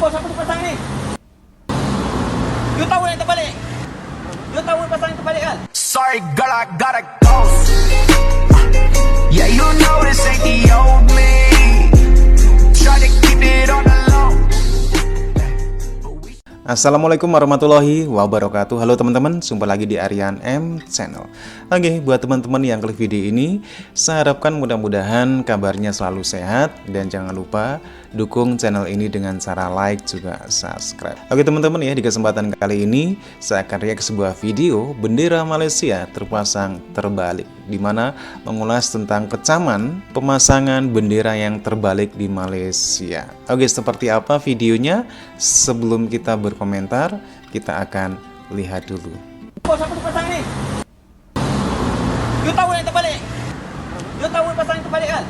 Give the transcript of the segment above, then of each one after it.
Bos, apa tu pasang ni? You tahu yang terbalik? You tahu pasang yang terbalik kan? Sorry, girl, I gotta go. Yeah, you know this ain't the old me. Try to keep it on the low. Assalamualaikum warahmatullahi wabarakatuh. Halo teman-teman, jumpa lagi di Aryan M Channel. Oke, buat teman-teman yang klik video ini, saya harapkan mudah-mudahan kabarnya selalu sehat. Dan jangan lupa dukung channel ini dengan cara like juga subscribe. Oke teman-teman ya, di kesempatan kali ini saya akan react sebuah video bendera Malaysia terpasang terbalik, dimana mengulas tentang kecaman pemasangan bendera yang terbalik di Malaysia. Oke, seperti apa videonya? Sebelum kita berkomentar, kita akan lihat dulu. Bos, apa tu pasang ni? You tahu yang terbalik? You tahu pasang yang terbalik kan?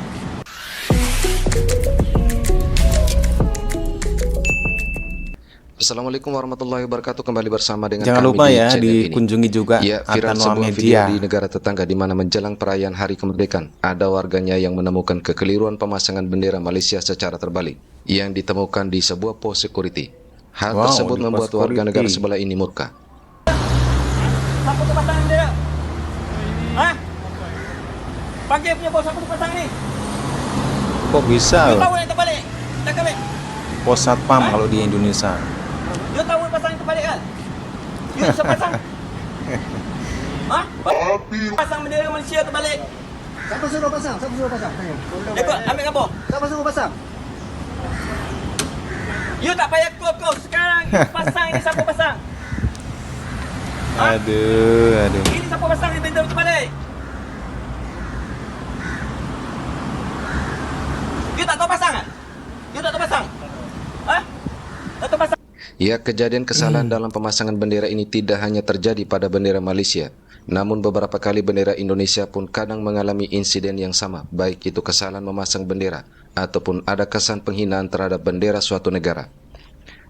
Assalamualaikum warahmatullahi wabarakatuh. Kembali bersama dengan Jangan kami lupa di ya channel dikunjungi ini. juga Ya, viral Atanwa sebuah video Media di negara tetangga di mana menjelang perayaan Hari Kemerdekaan, ada warganya yang menemukan kekeliruan pemasangan bendera Malaysia secara terbalik yang ditemukan di sebuah pos security. Hal Wow, tersebut di pos membuat warga security. negara sebelah ini murka. Siapa tu pasang bendera? Hah? Panggil punya bos, apa tu pasang ni? Kok bisa You tahu yang terbalik? Tak kami. pos satpam kalau di Indonesia? You tahu pasang yang terbalik kan? You bisa pasang? Hah? Pasang bendera Malaysia terbalik. Siapa suruh pasang? Siapa suruh pasang? Tanya. Ikut, ambil gambar. Siapa suruh pasang? You tak payah kau sekarang. You pasang ini siapa pasang? Aduh. Ini siapa pasang ni bendera terbalik? You tak tahu pasang kan? You tak tahu pasang? Hah? Tak tahu pasang? Ya, kejadian kesalahan dalam pemasangan bendera ini tidak hanya terjadi pada bendera Malaysia, namun beberapa kali bendera Indonesia pun kadang mengalami insiden yang sama, baik itu kesalahan memasang bendera ataupun ada kesan penghinaan terhadap bendera suatu negara.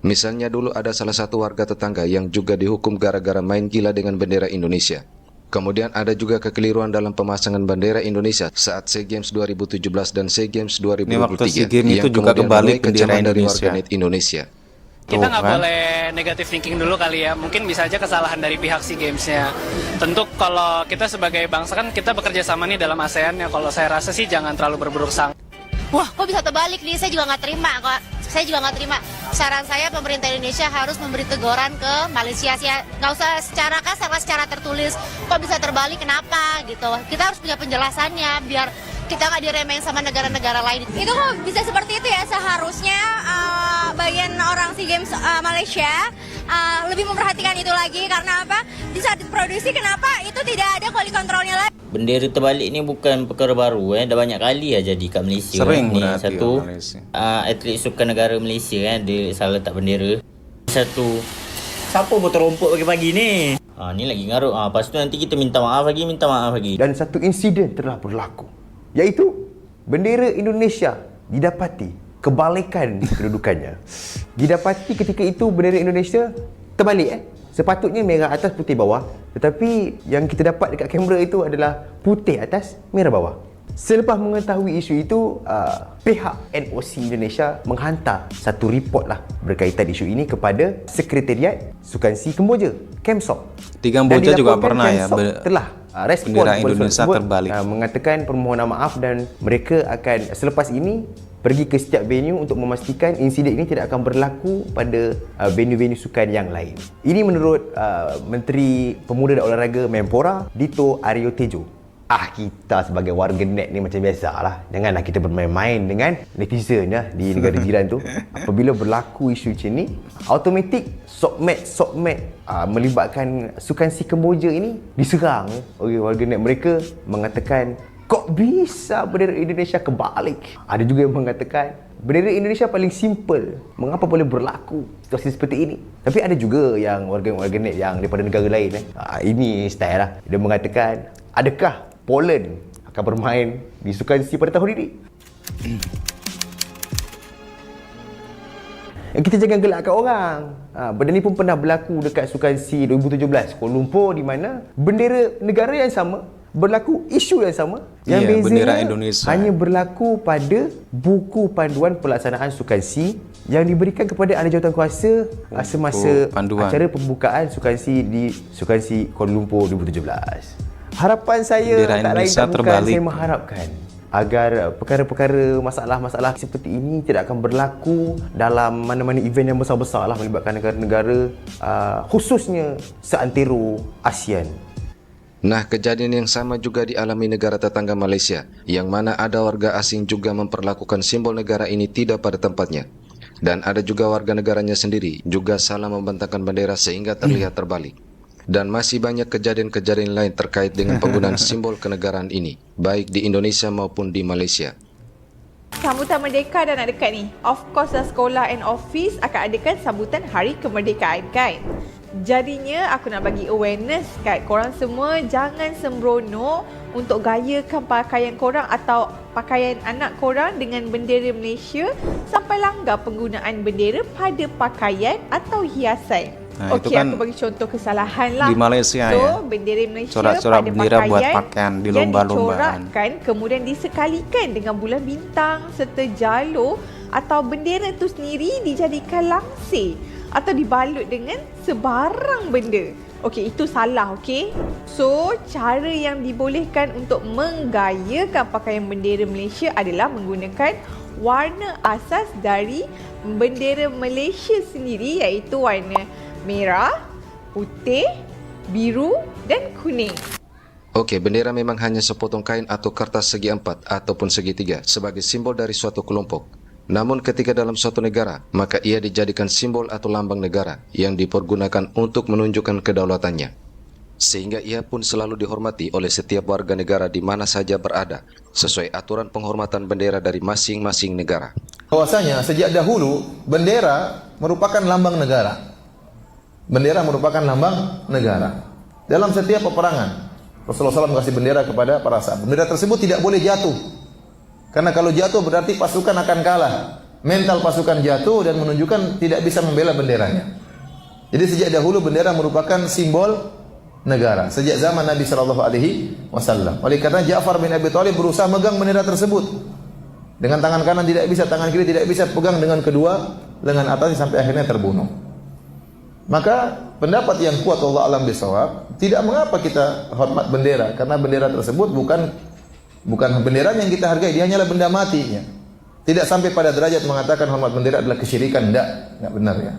Misalnya dulu ada salah satu warga tetangga yang juga dihukum gara-gara main gila dengan bendera Indonesia. Kemudian ada juga kekeliruan dalam pemasangan bendera Indonesia saat SEA Games 2017 dan SEA Games Ini waktu SEA 2023 Games itu juga kemudian kebalik menuai bendera kecaman dari Indonesia. warganet Indonesia. Kita Tuh, nggak kan? boleh negatif thinking dulu kali ya. Mungkin bisa aja kesalahan dari pihak SEA Games-nya. Tentu kalau kita sebagai bangsa kan kita bekerja sama nih dalam ASEAN ya. Kalau saya rasa sih jangan terlalu berburuk sangka. Wah, kok bisa terbalik nih? Saya juga nggak terima kok. Saya juga nggak terima. Saran saya pemerintah Indonesia harus memberi teguran ke Malaysia sih. Nggak usah secara kasar, secara tertulis. Kok bisa terbalik? Kenapa gitu? Kita harus punya penjelasannya biar kita nggak diremehin sama negara-negara lain. Itu kok bisa seperti itu ya, seharusnya bagian orang SEA Games Malaysia lebih memperhatikan itu lagi. Karena apa? Di saat diproduksi, kenapa itu tidak ada quality controlnya lagi? Bendera terbalik ni bukan perkara baru dah banyak kali jadi kat Malaysia. Sering Ni berarti satu orang Malaysia. atlet sukan negara Malaysia dia salah letak bendera. Satu, siapa botol rompok pagi-pagi ni? Ni lagi ngarut. Lepas tu nanti kita minta maaf lagi. Dan satu insiden telah berlaku, iaitu bendera Indonesia didapati kebalikan kedudukannya. Didapati ketika itu bendera Indonesia terbalik Sepatutnya merah atas putih bawah, tetapi yang kita dapat dekat kamera itu adalah putih atas merah bawah. Selepas mengetahui isu itu, pihak NOC Indonesia menghantar satu report berkaitan isu ini kepada Sekretariat Sukan SEA Kemboja, KEMSOK. Di Kamboja Dan juga dilaporkan pernah ya KEMSOK telah respon bendera kepada soal Indonesia tersebut, terbalik. mengatakan permohonan maaf dan mereka akan selepas ini pergi ke setiap venue untuk memastikan insiden ini tidak akan berlaku pada venue-venue sukan yang lain. Ini menurut Menteri Pemuda dan Olahraga Menpora, Dito Aryo Tejo. Kita sebagai warga net ni macam biasalah. Janganlah kita bermain-main dengan netizen di negara jiran tu. Apabila berlaku isu macam ni, automatik sokmed melibatkan sukan SEA Kemboja ini diserang oleh warga net. Mereka mengatakan, kok bisa bendera Indonesia kebalik? Ada juga yang mengatakan bendera Indonesia paling simple, mengapa boleh berlaku situasi seperti ini? Tapi ada juga yang warga net yang daripada negara lain ini style lah. Dia mengatakan, adakah Poland akan bermain di sukan SEA pada tahun ini? Kita jangan gelakkan orang. Benda ni pun pernah berlaku dekat sukan SEA 2017 Kuala Lumpur, di mana bendera negara yang sama berlaku isu yang sama. Yang Iya, bezanya bendera Indonesia hanya berlaku pada buku panduan pelaksanaan sukan SEA yang diberikan kepada ahli jawatan kuasa semasa panduan. acara pembukaan Sukan SEA Kuala Lumpur 2017. Harapan saya Bendera tak lain Indonesia tak bukan, terbalik. saya mengharapkan agar perkara-perkara, masalah-masalah seperti ini tidak akan berlaku dalam mana-mana event yang besar-besar lah melibatkan negara-negara khususnya seantero ASEAN. Nah, kejadian yang sama juga dialami negara tetangga Malaysia, yang mana ada warga asing juga memperlakukan simbol negara ini tidak pada tempatnya. Dan ada juga warga negaranya sendiri juga salah membentangkan bendera sehingga terlihat terbalik. Dan masih banyak kejadian-kejadian lain terkait dengan penggunaan simbol kenegaraan ini, baik di Indonesia maupun di Malaysia. Sambutan Merdeka dah nak dekat ni. Of course dah sekolah and office akan adakan sambutan Hari Kemerdekaan kan. Jadinya aku nak bagi awareness kat korang semua, jangan sembrono untuk gayakan pakaian korang atau pakaian anak korang dengan bendera Malaysia sampai langgar penggunaan bendera pada pakaian atau hiasan. Nah, itu Okey, kan aku bagi contoh kesalahan lah. di Malaysia so, ya. bendera Malaysia Corak-corak pada bendera buat pakaian pakaian di yang lomba-lombaan. dicorakkan kemudian disekalikan dengan bulan bintang serta jalur atau bendera itu sendiri dijadikan langsir atau dibalut dengan sebarang benda. Okey, itu salah, okey? So, cara yang dibolehkan untuk menggayakan pakaian bendera Malaysia adalah menggunakan warna asas dari bendera Malaysia sendiri iaitu warna merah, putih, biru dan kuning. Okey, bendera memang hanya sepotong kain atau kertas segi empat ataupun segitiga sebagai simbol dari suatu kelompok. Namun ketika dalam suatu negara, maka ia dijadikan simbol atau lambang negara yang dipergunakan untuk menunjukkan kedaulatannya. Sehingga ia pun selalu dihormati oleh setiap warga negara di mana saja berada, sesuai aturan penghormatan bendera dari masing-masing negara. Bahwasanya sejak dahulu bendera merupakan lambang negara. Bendera merupakan lambang negara. Dalam setiap peperangan, Rasulullah SAW mengasih bendera kepada para sahabat. Bendera tersebut tidak boleh jatuh. Karena kalau jatuh berarti pasukan akan kalah. Mental pasukan jatuh dan menunjukkan tidak bisa membela benderanya. Jadi sejak dahulu bendera merupakan simbol negara. Sejak zaman Nabi SAW. Oleh karena Ja'far bin Abi Thalib berusaha megang bendera tersebut. Dengan tangan kanan tidak bisa, tangan kiri tidak bisa, pegang dengan kedua lengan atas sampai akhirnya terbunuh. Maka pendapat yang kuat Allah alam bisawab, tidak mengapa kita hormat bendera, karena bendera tersebut bukan bendera yang kita hargai, dia hanyalah benda mati. Ya. Tidak sampai pada derajat mengatakan hormat bendera adalah kesyirikan, enggak benar ya.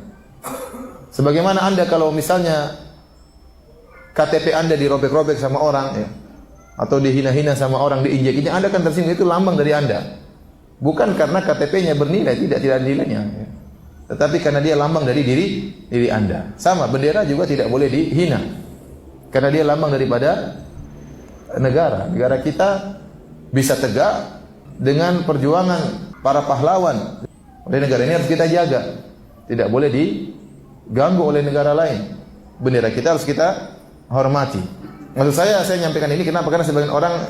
Sebagaimana Anda kalau misalnya KTP Anda dirobek-robek sama orang ya, atau dihina-hina sama orang, diinjek-injek, Anda kan tersinggung, itu lambang dari Anda. Bukan karena KTP-nya bernilai, tidak ada nilainya. Ya. Tetapi karena dia lambang dari diri Anda. Sama, bendera juga tidak boleh dihina. Karena dia lambang daripada negara. Negara kita bisa tegak dengan perjuangan para pahlawan. Oleh negara ini harus kita jaga. Tidak boleh diganggu oleh negara lain. Bendera kita harus kita hormati. Maksud saya nyampaikan ini kenapa? Karena sebagian orang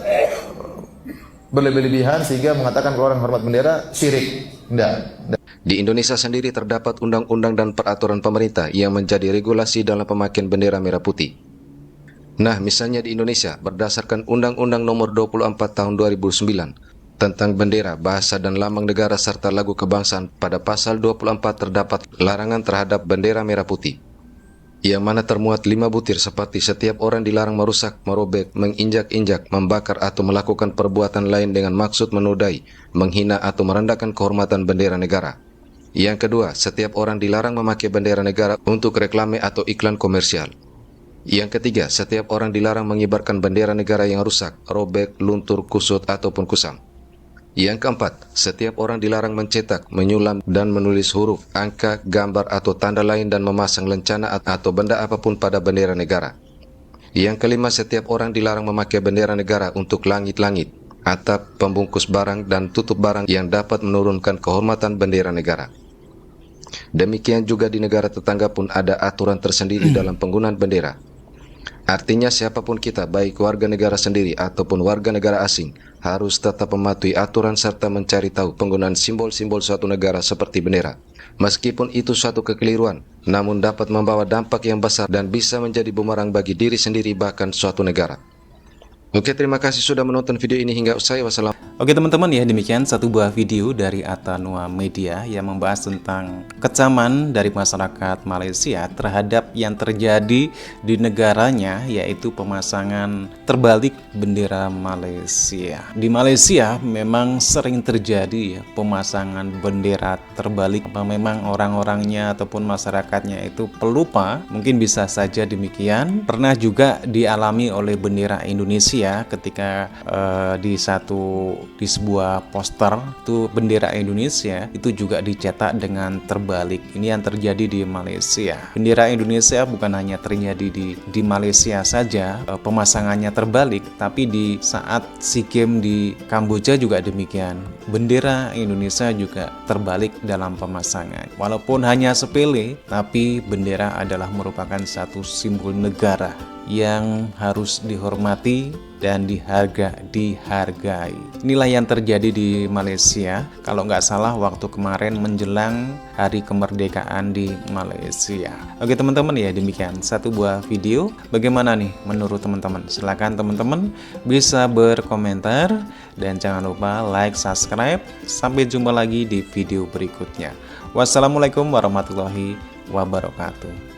berlebih-lebihan sehingga mengatakan kalau orang hormat bendera syirik. Tidak. Di Indonesia sendiri terdapat undang-undang dan peraturan pemerintah yang menjadi regulasi dalam pemakaian bendera merah putih. Nah, misalnya di Indonesia, berdasarkan Undang-Undang Nomor 24 Tahun 2009 tentang bendera, bahasa dan lambang negara serta lagu kebangsaan, pada pasal 24 terdapat larangan terhadap bendera merah putih, yang mana termuat 5 butir seperti setiap orang dilarang merusak, merobek, menginjak-injak, membakar atau melakukan perbuatan lain dengan maksud menodai, menghina atau merendahkan kehormatan bendera negara. Yang kedua, setiap orang dilarang memakai bendera negara untuk reklame atau iklan komersial. Yang ketiga, setiap orang dilarang mengibarkan bendera negara yang rusak, robek, luntur, kusut, ataupun kusam. Yang keempat, setiap orang dilarang mencetak, menyulam, dan menulis huruf, angka, gambar, atau tanda lain dan memasang lencana atau benda apapun pada bendera negara. Yang kelima, setiap orang dilarang memakai bendera negara untuk langit-langit, atap, pembungkus barang, dan tutup barang yang dapat menurunkan kehormatan bendera negara. Demikian juga di negara tetangga pun ada aturan tersendiri dalam penggunaan bendera. Artinya siapapun kita, baik warga negara sendiri ataupun warga negara asing, harus tetap mematuhi aturan serta mencari tahu penggunaan simbol-simbol suatu negara seperti bendera. Meskipun itu suatu kekeliruan, namun dapat membawa dampak yang besar dan bisa menjadi bumerang bagi diri sendiri bahkan suatu negara. Oke, terima kasih sudah menonton video ini hingga usai. Wassalamualaikum. Oke teman-teman ya, demikian satu buah video dari Atanua Media yang membahas tentang kecaman dari masyarakat Malaysia terhadap yang terjadi di negaranya, yaitu pemasangan terbalik bendera Malaysia. Di Malaysia memang sering terjadi ya pemasangan bendera terbalik. Apa memang orang-orangnya ataupun masyarakatnya itu pelupa? Mungkin bisa saja demikian. Pernah juga dialami oleh bendera Indonesia ketika di sebuah poster itu bendera Indonesia itu juga dicetak dengan terbalik. Ini yang terjadi di Malaysia. Bendera Indonesia bukan hanya terjadi di Malaysia saja pemasangannya terbalik, tapi di saat SEA Games di Kamboja juga demikian. Bendera Indonesia juga terbalik dalam pemasangan. Walaupun hanya sepele, tapi bendera adalah merupakan satu simbol negara yang harus dihormati dan dihargai. Inilah yang terjadi di Malaysia. Kalau nggak salah waktu kemarin menjelang hari kemerdekaan di Malaysia. Oke teman-teman ya, demikian satu buah video. Bagaimana nih menurut teman-teman? Silakan teman-teman bisa berkomentar dan jangan lupa like, subscribe. Sampai jumpa lagi di video berikutnya. Wassalamualaikum warahmatullahi wabarakatuh.